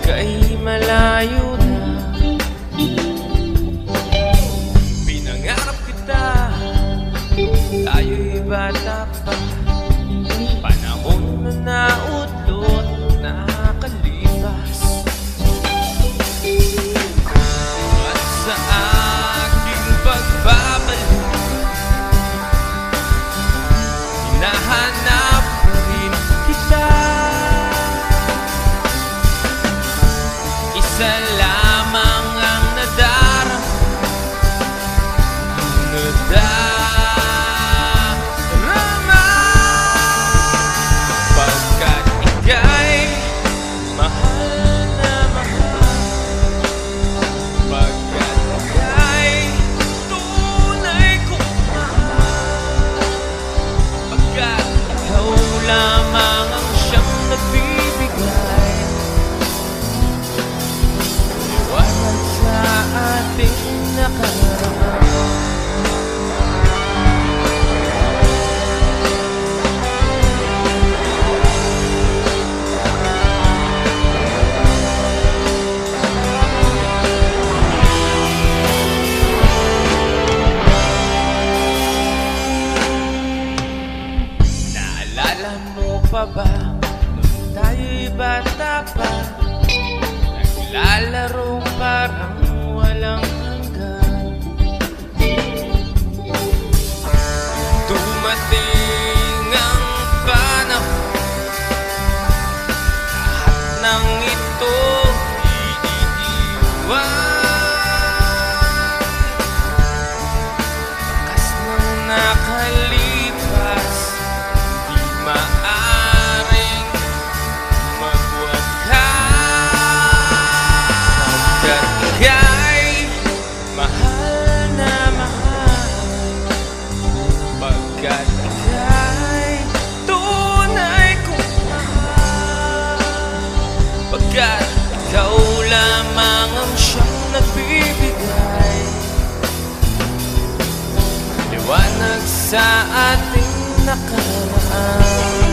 ika'y malayo na. Pinangarap kita, tayo'y bata pa. Panahon na nautlot, nakakalipas. At sa aking pagbabalik, hinahanap rin kita. Isa lamang ang nadarama, pagkat ika'y mahal na mahal, pagkat ika'y tunay kong mahal, pagkat ikaw lamang ang siyang nagbibigay liwanag sa ating nakaraan. Naalala mo pa ba, nung tayo'y bata pa, naglalaro parang walang hanggan. Dumating ang panahon, lahat ng ito iiwan. Bakas ng nakalipas, di maaring magwakas. Pagkat ika'y mahal na mahal, pagkat ika'y tunay kong mahal, pagkat ikaw lamang ang siyang nagbibigay liwanag sa ating nakaraan.